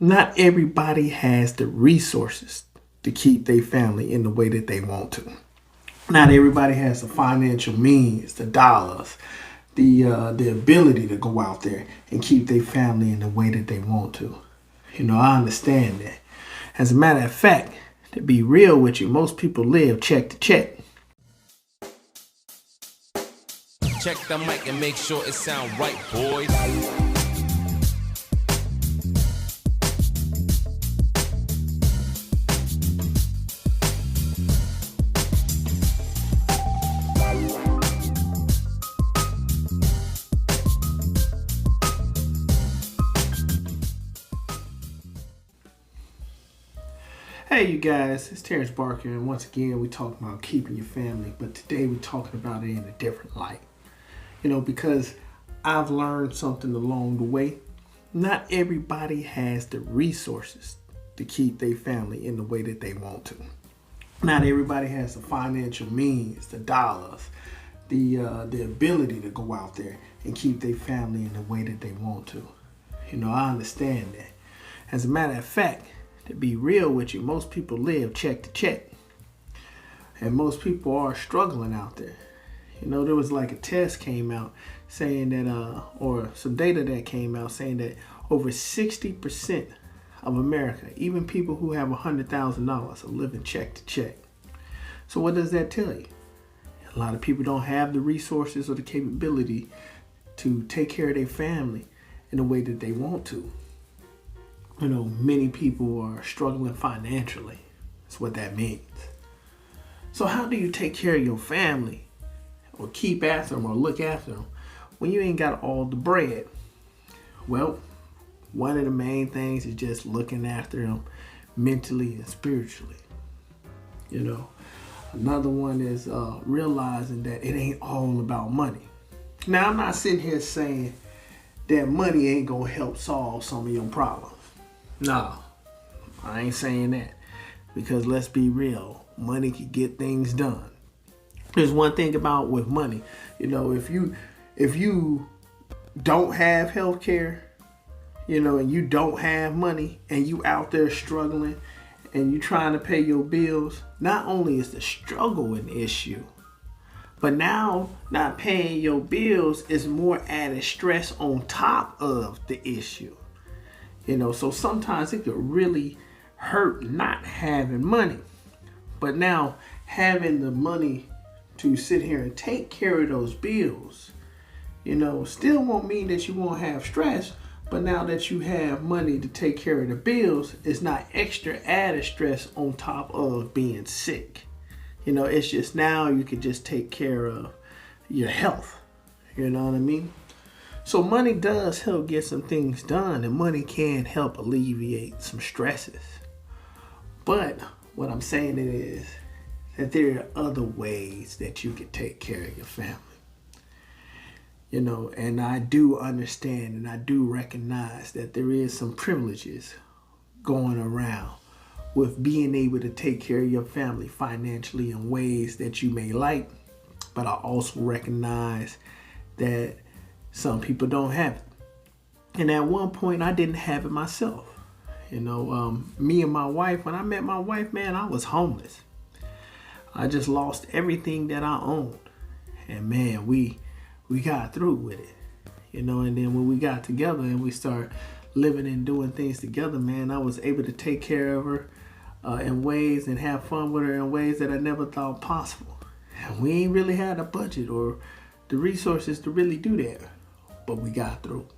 Not everybody has the resources to keep their family in the way that they want to. Not everybody has the financial means, the dollars, the ability to go out there and keep their family in the way that they want to. I understand that. As a matter of fact, to be real with you, most people live check to check. Check the mic and make sure it sound right, boys. Hey, you guys, it's Terrence Barker, and once again, we talk about keeping your family, but today we're talking about it in a different light. Because I've learned something along the way. Not everybody has the resources to keep their family in the way that they want to. Not everybody has the financial means, the dollars, the ability to go out there and keep their family in the way that they want to. I understand that. As a matter of fact, to be real with you, most people live check to check. And most people are struggling out there. There was like a test came out saying that, or some data that came out saying that over 60% of America, even people who have $100,000, are living check to check. So what does that tell you? A lot of people don't have the resources or the capability to take care of their family in the way that they want to. Many people are struggling financially. That's what that means. So how do you take care of your family or keep after them or look after them when you ain't got all the bread? Well, one of the main things is just looking after them mentally and spiritually. Another one is realizing that it ain't all about money. Now, I'm not sitting here saying that money ain't gonna help solve some of your problems. No, I ain't saying that, because let's be real, money can get things done. There's one thing about with money, if you don't have health care, and you don't have money, and you out there struggling and you trying to pay your bills, not only is the struggle an issue, but now not paying your bills is more added stress on top of the issue. So sometimes it could really hurt not having money. But now having the money to sit here and take care of those bills, still won't mean that you won't have stress. But now that you have money to take care of the bills, it's not extra added stress on top of being sick. It's just now you could just take care of your health. You know what I mean? So money does help get some things done, and money can help alleviate some stresses. But what I'm saying is that there are other ways that you can take care of your family. And I do understand and I do recognize that there is some privileges going around with being able to take care of your family financially in ways that you may like. But I also recognize that some people don't have it. And at one point, I didn't have it myself. Me and my wife, when I met my wife, man, I was homeless. I just lost everything that I owned. And man, we got through with it. And then when we got together and we started living and doing things together, man, I was able to take care of her in ways and have fun with her in ways that I never thought possible. And we ain't really had a budget or the resources to really do that. But we got through.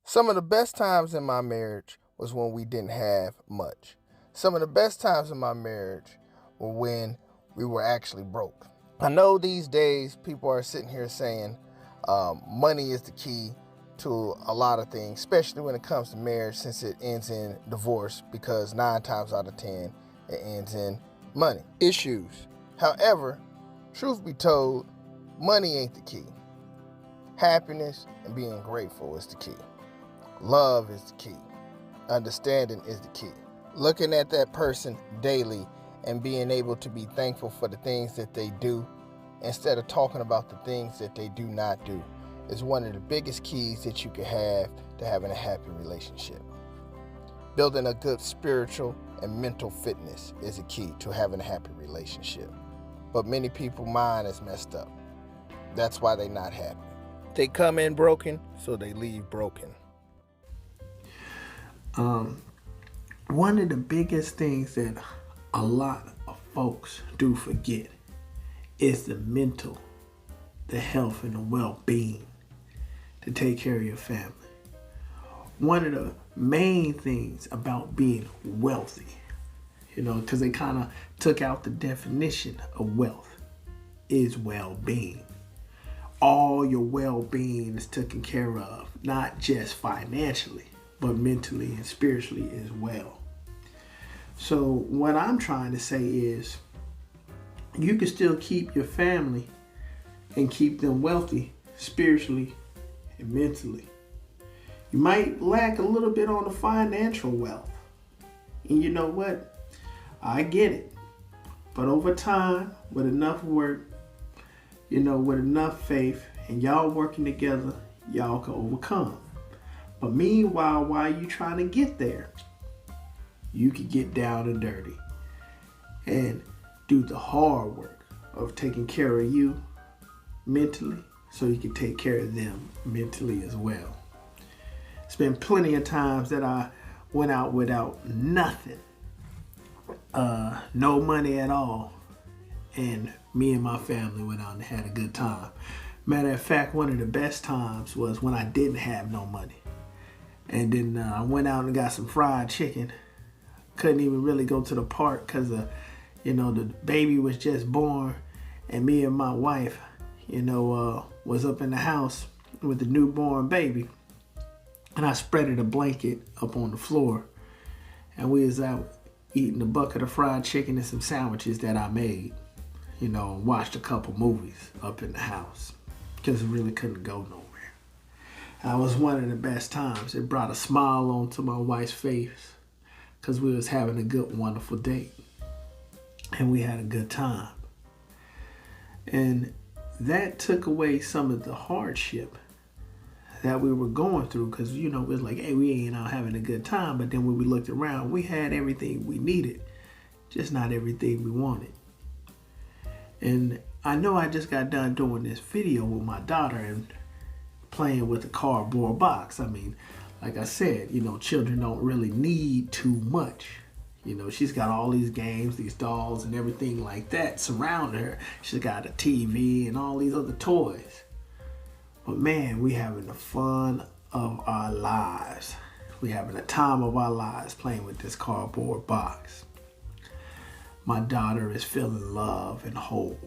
Some of the best times in my marriage was when we didn't have much. Some of the best times in my marriage were when we were actually broke. I know these days people are sitting here saying money is the key to a lot of things, especially when it comes to marriage, since it ends in divorce, because 9 times out of 10 it ends in money issues. However, truth be told, money ain't the key. Happiness and being grateful is the key. Love is the key. Understanding is the key. Looking at that person daily and being able to be thankful for the things that they do instead of talking about the things that they do not do is one of the biggest keys that you can have to having a happy relationship. Building a good spiritual and mental fitness is a key to having a happy relationship. But many people's mind is messed up. That's why they're not happy. They come in broken, so they leave broken. One of the biggest things that a lot of folks do forget is the mental, the health, and the well-being to take care of your family. One of the main things about being wealthy, because they kind of took out the definition of wealth, is well-being. All your well-being is taken care of, not just financially, but mentally and spiritually as well. So what I'm trying to say is you can still keep your family and keep them wealthy spiritually and mentally. You might lack a little bit on the financial wealth. And you know what? I get it. But over time, with enough work, with enough faith, and y'all working together, y'all can overcome. But meanwhile, while you trying to get there, you can get down and dirty and do the hard work of taking care of you mentally so you can take care of them mentally as well. It's been plenty of times that I went out without nothing, no money at all, and me and my family went out and had a good time. Matter of fact, one of the best times was when I didn't have no money. And then I went out and got some fried chicken. Couldn't even really go to the park because the baby was just born, and me and my wife, was up in the house with the newborn baby, and I spreaded a blanket up on the floor, and we was out eating a bucket of fried chicken and some sandwiches that I made, and watched a couple movies up in the house because it really couldn't go nowhere. That was one of the best times. It brought a smile onto my wife's face because we was having a good, wonderful date. And we had a good time. And that took away some of the hardship that we were going through because, it was like, hey, we ain't out having a good time. But then when we looked around, we had everything we needed, just not everything we wanted. And I know I just got done doing this video with my daughter and playing with a cardboard box. I mean, like I said, children don't really need too much. She's got all these games, these dolls and everything like that surrounding her. She's got a TV and all these other toys. But man, we having the fun of our lives. We having the time of our lives playing with this cardboard box. My daughter is feeling love and whole.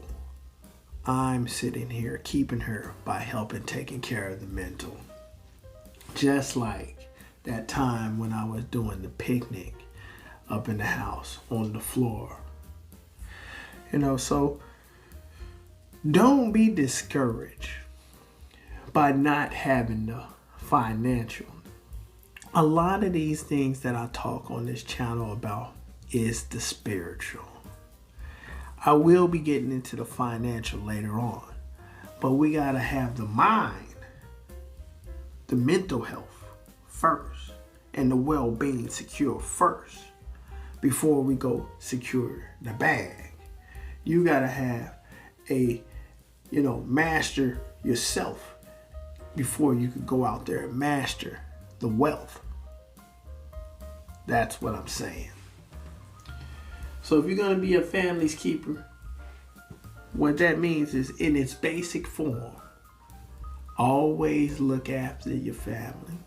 I'm sitting here keeping her by helping taking care of the mental. Just like that time when I was doing the picnic up in the house on the floor. So don't be discouraged by not having the financial. A lot of these things that I talk on this channel about is the spiritual. I will be getting into the financial later on, but we got to have the mind, the mental health first, and the well-being secure first before we go secure the bag. You got to have a, master yourself before you could go out there and master the wealth. That's what I'm saying. So if you're going to be a family's keeper, what that means is in its basic form, always look after your family.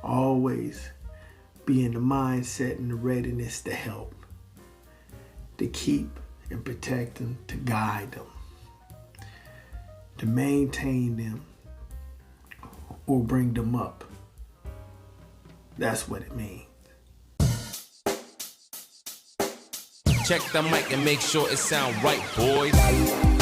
Always be in the mindset and the readiness to help, to keep and protect them, to guide them, to maintain them or bring them up. That's what it means. Check the mic and make sure it sound right, boys.